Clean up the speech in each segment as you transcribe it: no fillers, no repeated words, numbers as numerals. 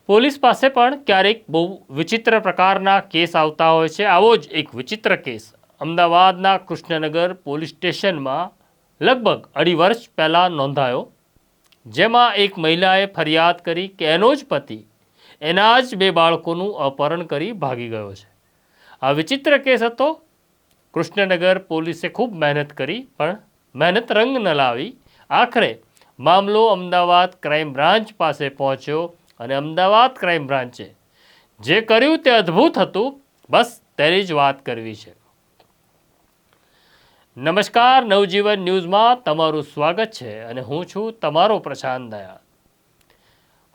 Police પાસે પણ ક્યારેક બહુ વિચિત્ર પ્રકારના કેસ આવતા હોય છે. આવો જ એક વિચિત્ર કેસ અમદાવાદના કૃષ્ણનગર પોલીસ સ્ટેશનમાં લગભગ 2.5 વર્ષ પહેલાં નોંધાયો, જેમાં એક મહિલાએ ફરિયાદ કરી કે એનો જ પતિ એના જ 2 બાળકોનું અપહરણ કરી ભાગી ગયો છે. આ વિચિત્ર કેસ હતો. કૃષ્ણનગર પોલીસે ખૂબ મહેનત કરી પણ મહેનત રંગ ન લાવી. આખરે મામલો અમદાવાદ ક્રાઇમ બ્રાન્ચ પાસે પહોંચ્યો અને અમદાવાદ ક્રાઇમ બ્રાન્ચે જે કર્યું તે અદ્ભુત હતું. બસ તેની જ વાત કરવી છે. નમસ્કાર, નવજીવન ન્યૂઝમાં તમારું સ્વાગત છે અને હું છું તમારો પ્રશાંત દયાળ.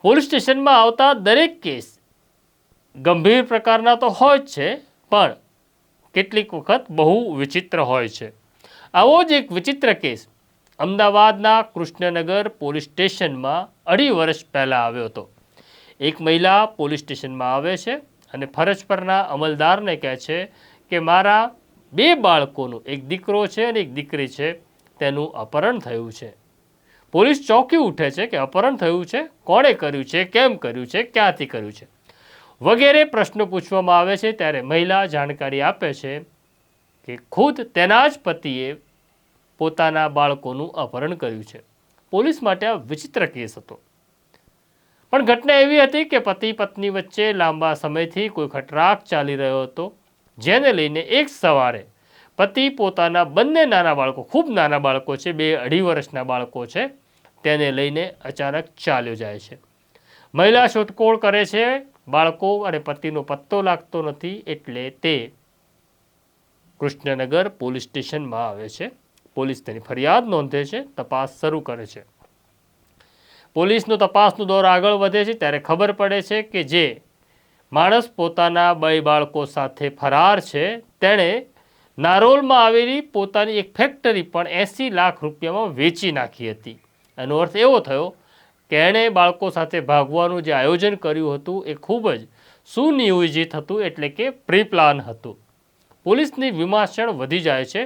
પોલીસ સ્ટેશનમાં આવતા દરેક કેસ ગંભીર પ્રકારના તો હોય જ છે, પણ કેટલીક વખત બહુ વિચિત્ર હોય છે. આવો જ એક વિચિત્ર કેસ અમદાવાદના કૃષ્ણનગર પોલીસ સ્ટેશનમાં 2.5 વર્ષ પહેલાં આવ્યો હતો. એક મહિલા પોલીસ સ્ટેશનમાં આવે છે અને ફરજ પરના અમલદારને કહે છે કે મારા 2 બાળકોનું, એક દીકરો છે અને એક દીકરી છે, તેનું અપહરણ થયું છે. પોલીસ ચોંકી ઉઠે છે કે અપહરણ થયું છે, કોણે કર્યું છે, કેમ કર્યું છે, ક્યાંથી કર્યું છે વગેરે પ્રશ્નો પૂછવામાં આવે છે. ત્યારે મહિલા જાણકારી આપે છે કે ખુદ તેના જ પતિએ પોતાના બાળકોનું અપહરણ કર્યું છે. પોલીસ માટે આ વિચિત્ર કેસ હતો. પણ ઘટના એવી હતી કે પતિ પત્ની વચ્ચે લાંબા સમયથી કોઈ ખટરાક ચાલી રહ્યો હતો, જેને લઈને એક સવારે પતિ પોતાના બંને નાના બાળકો, ખૂબ નાના બાળકો છે, 2-2.5 વર્ષના બાળકો છે, તેને લઈને અચાનક ચાલ્યો જાય છે. મહિલા શોધખોળ કરે છે, બાળકો અને પતિનો પત્તો લાગતો નથી, એટલે તે કૃષ્ણનગર પોલીસ સ્ટેશનમાં આવે છે. પોલીસ તેની ફરિયાદ નોંધે છે, તપાસ શરૂ કરે છે. પોલીસનો તપાસનો દોર આગળ વધે છે ત્યારે ખબર પડે છે કે જે માણસ પોતાના 2 બાળકો સાથે ફરાર છે, તેણે નારોલમાં આવેલી પોતાની એક ફેક્ટરી પણ 80 લાખ રૂપિયામાં વેચી નાખી હતી. એનો અર્થ એવો થયો કે એણે બાળકો સાથે ભાગવાનું જે આયોજન કર્યું હતું એ ખૂબ જ સુનિયોજિત હતું, એટલે કે પ્રી પ્લાન હતું. પોલીસની વિમર્શણ વધી જાય છે.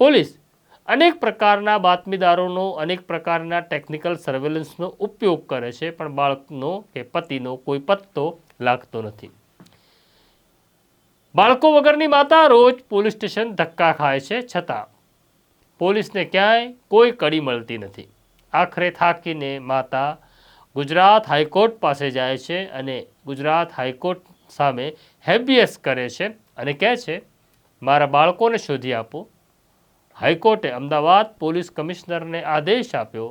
પોલીસ અનેક પ્રકારના બાતમીદારોનો, અનેક પ્રકારના ટેકનિકલ સર્વેલન્સનો ઉપયોગ કરે છે, પણ બાળકનો કે પતિનો કોઈ પત્તો લાગતો નથી. બાળકો વગરની માતા રોજ પોલીસ સ્ટેશન ધક્કા ખાય છે, છતાં પોલીસને ક્યાંય કોઈ કડી મળતી નથી. આખરે થાકીને માતા ગુજરાત હાઈકોર્ટ પાસે જાય છે અને ગુજરાત હાઈકોર્ટ સામે હેબિયસ કરે છે અને કહે છે મારા બાળકોને શોધી આપો. હાઈકોર્ટે અમદાવાદ પોલીસ કમિશનરને આદેશ આપ્યો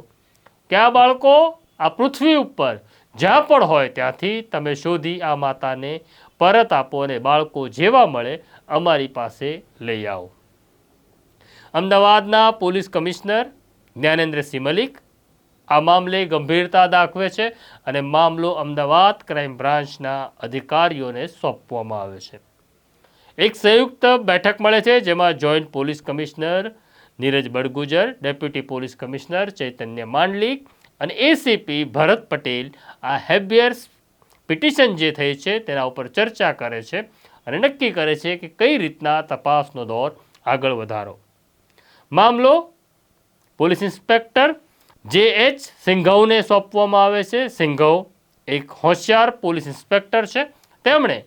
કે આ બાળકો આ પૃથ્વી ઉપર જ્યાં પણ હોય ત્યાંથી તમે શોધી આ માતાને પરત આપો અને બાળકો જેવા મળે અમારી પાસે લઈ આવો. અમદાવાદના પોલીસ કમિશનર જ્ઞાનેન્દ્રસિંહ મલિક આ મામલે ગંભીરતા દાખવે છે અને મામલો અમદાવાદ ક્રાઇમ બ્રાન્ચના અધિકારીઓને સોંપવામાં આવે છે. એક સંયુક્ત બેઠક મળે છે, જેમાં joint police commissioner Niraj Badgujar, deputy police commissioner Chaitanya Mandlik અને એસીપી ભરત પટેલ આ હેબિયસ પિટિશન જે થઈ છે તેના ઉપર ચર્ચા કરે છે અને નક્કી કરે છે કે કઈ રીતના તપાસનો દોર આગળ વધારો. મામલો પોલીસ ઇન્સ્પેક્ટર જે.એચ. સિંઘવને સોંપવામાં આવે છે. સિંઘવ એક હોશિયાર પોલીસ ઇન્સ્પેક્ટર છે. તેમણે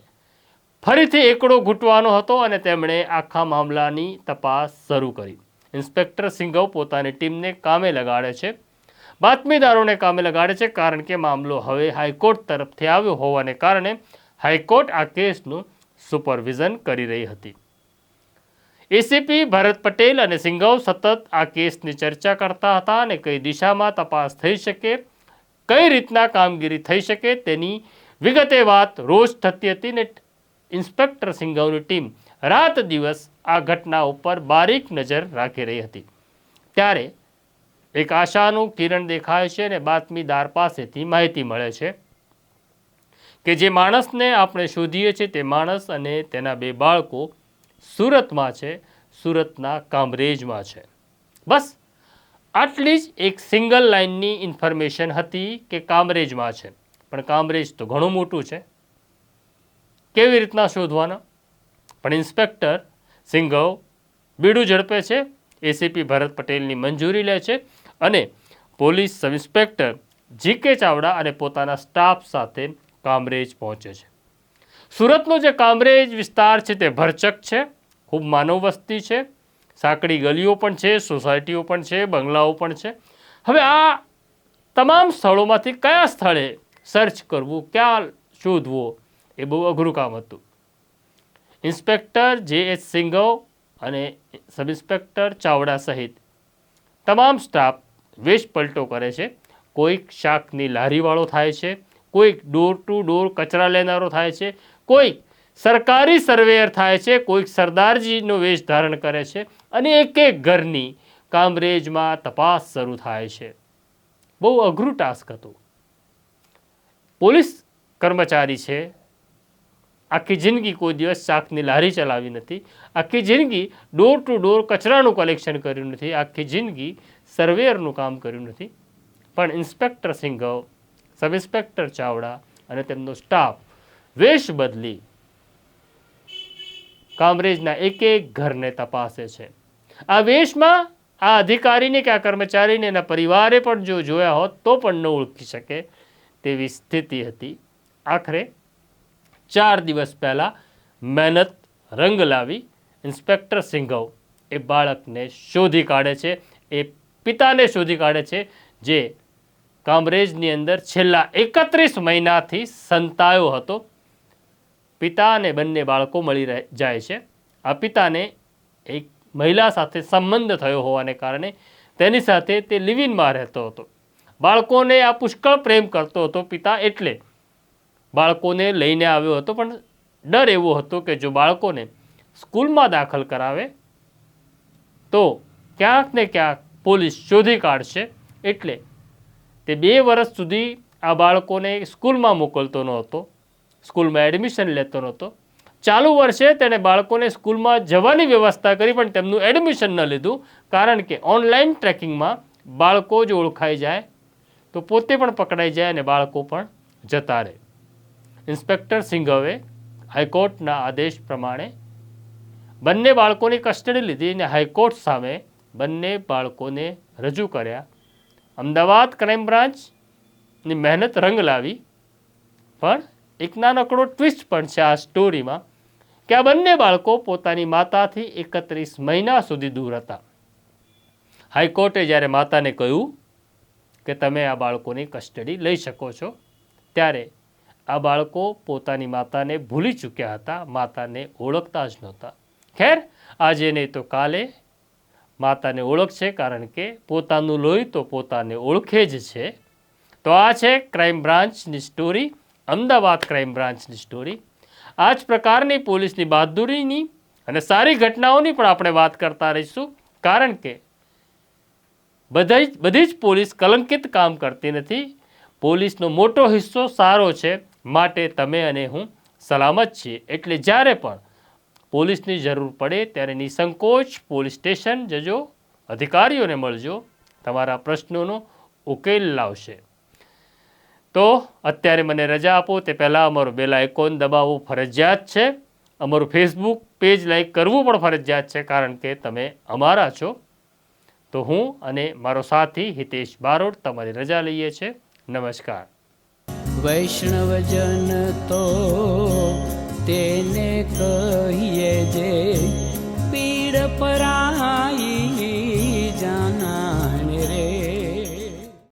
ફરીથી એકડો ઘૂંટવાનો હતો અને તેમણે આખા મામલાની તપાસ શરૂ કરી. ઇન્સ્પેક્ટર સિંઘવ પોતાની ટીમને કામે લગાડે છે, બાતમીદારોને કામે લગાડે છે, કારણ કે મામલો હવે હાઈકોર્ટ તરફથી આવ્યો હોવાને કારણે હાઈકોર્ટ આ કેસનું સુપરવિઝન કરી રહી હતી. એસીપી ભરત પટેલ અને સિંઘવ સતત આ કેસની ચર્ચા કરતા હતા અને કઈ દિશામાં તપાસ થઈ શકે, કઈ રીતના કામગીરી થઈ શકે તેની વિગતે વાત રોજ થતી હતી ને ઇન્સ્પેક્ટર સિંઘવની ટીમ રાત દિવસ આ ઘટના ઉપર બારીક નજર રાખી રહી હતી. ત્યારે એક આશાનું કિરણ દેખાય છે અને બાતમીદાર પાસેથી માહિતી મળે છે કે જે માણસને આપણે શોધીએ છીએ તે માણસ અને તેના 2 બાળકો સુરતમાં છે, સુરતના કામરેજમાં છે. બસ આટલી જ એક સિંગલ લાઇનની ઇન્ફોર્મેશન હતી કે કામરેજમાં છે, પણ કામરેજ તો ઘણું મોટું છે, કેવી રીતના શોધવાના? પણ ઇન્સ્પેક્ટર સિંઘવ બીડું ઝડપે છે, એસીપી ભરત પટેલની મંજૂરી લે છે અને પોલીસ સબ ઇન્સ્પેક્ટર જી.કે. ચાવડા અને પોતાના સ્ટાફ સાથે કામરેજ પહોંચે છે. સુરતનો જે કામરેજ વિસ્તાર છે તે ભરચક છે, ખૂબ માનવ વસ્તી છે, સાંકડી ગલીઓ પણ છે, સોસાયટીઓ પણ છે, બંગલાઓ પણ છે. હવે આ તમામ સ્થળોમાંથી કયા સ્થળે સર્ચ કરવું, ક્યાં શોધવું, એ બહુ અઘરું કામ હતું. ઇન્સ્પેક્ટર જે.એચ. સિંઘવ અને સબ ઇન્સ્પેક્ટર ચાવડા સહિત તમામ સ્ટાફ વેશ પલટો કરે છે. કોઈક શાકની લારીવાળો થાય છે, કોઈક ડોર ટુ ડોર કચરા લેનારો થાય છે, કોઈક સરકારી સર્વેયર થાય છે, કોઈક સરદારજીનો વેશ ધારણ કરે છે અને એક એક ઘરની કામરેજમાં તપાસ શરૂ થાય છે. બહુ અઘરું ટાસ્ક હતું. પોલીસ કર્મચારી છે, આખી જિંદગી કોઈ દિવસ શાકની લારી ચલાવી નથી, આખી જિંદગી ડોર ટુ ડોર કચરાનું કલેક્શન કર્યું નથી, આખી જિંદગી સર્વેયરનું કામ કર્યું નથી. પણ ઇન્સ્પેક્ટર સિંઘવ, સબ ઇન્સ્પેક્ટર ચાવડા અને તેમનો સ્ટાફ વેશ બદલી કામરેજના એક એક ઘરને તપાસે છે. આ વેશમાં આ અધિકારીને કે આ કર્મચારીને એના પરિવારે પણ જો જોયા હોત તો પણ ન ઓળખી શકે તેવી સ્થિતિ હતી. આખરે 4 દિવસ પહેલાં મહેનત રંગ લાવી ઇન્સ્પેક્ટર સિંઘવ એ બાળકને શોધી કાઢે છે, એ પિતાને શોધી કાઢે છે જે કામરેજની અંદર છેલ્લા 31 મહિનાથી સંતાયો હતો. પિતા અને બંને બાળકો મળી જાય છે. આ પિતાને એક મહિલા સાથે સંબંધ થયો હોવાને કારણે તેની સાથે તે લિવિનમાં રહેતો હતો. બાળકોને આ પુષ્કળ પ્રેમ કરતો હતો પિતા, એટલે બાળકોને લઈને આવ્યો હતો. પણ ડર એવો હતો કે જો બાળકોને સ્કૂલમાં દાખલ કરાવે તો ક્યાંક ને ક્યાંક પોલીસ શોધી કાઢશે, એટલે તે 2 વર્ષ સુધી આ બાળકોને સ્કૂલમાં મોકલતો નહોતો, સ્કૂલમાં એડમિશન લેતો નહોતો. ચાલુ વર્ષે તેણે બાળકોને સ્કૂલમાં જવાની વ્યવસ્થા કરી, પણ તેમનું એડમિશન ન લીધું, કારણ કે ઓનલાઈન ટ્રેકિંગમાં બાળકો જ ઓળખાઈ જાય તો પોતે પણ પકડાઈ જાય અને બાળકો પણ જતા રહે. ઇન્સ્પેક્ટર સિંઘવે હાઈકોર્ટના આદેશ પ્રમાણે બંને બાળકોની કસ્ટડી લીધી અને હાઈકોર્ટ સામે બંને બાળકોને રજૂ કર્યા. અમદાવાદ ક્રાઇમ બ્રાન્ચની મહેનત રંગ લાવી. પણ એક નાનકડો ટ્વિસ્ટ પણ છે આ સ્ટોરીમાં કે આ બંને બાળકો પોતાની માતાથી 31 મહિના સુધી દૂર હતા. હાઈકોર્ટે જ્યારે માતાને કહ્યું કે તમે આ બાળકોની કસ્ટડી લઈ શકો છો, ત્યારે આ બાળકો પોતાની માતાને ભૂલી ચૂક્યા હતા, માતાને ઓળખતા જ નહોતા. ખેર, આજે નહીં તો કાલે માતાને ઓળખશે, કારણ કે પોતાનું લોહી તો પોતાને ઓળખે જ છે. તો આ છે ક્રાઇમ બ્રાન્ચની સ્ટોરી, અમદાવાદ ક્રાઇમ બ્રાન્ચની સ્ટોરી. આ જ પ્રકારની પોલીસની બહાદુરીની અને સારી ઘટનાઓની પણ આપણે વાત કરતા રહીશું, કારણ કે બધી જ પોલીસ કલંકિત કામ કરતી નથી. પોલીસનો મોટો હિસ્સો સારો છે, માટે તમે અને હું સલામત છીએ. એટલે જ્યારે પણ પોલીસની જરૂર પડે ત્યારે નિસંકોચ પોલીસ સ્ટેશન જજો, અધિકારીઓને મળજો, તમારા પ્રશ્નોનો ઉકેલ લાવશે. તો અત્યારે મને રજા આપો તે પહેલાં અમારો બેલ આઇકોન દબાવવું ફરજિયાત છે. અમારું ફેસબુક પેજ લાઈક કરવું પણ ફરજિયાત છે, કારણ કે તમે અમારા છો. તો હું અને મારો સાથી હિતેશ બારોટ તમારી રજા લઈએ છીએ. નમસ્કાર. વૈષ્ણવજન તો તેને કહીએ જે પીડ પરા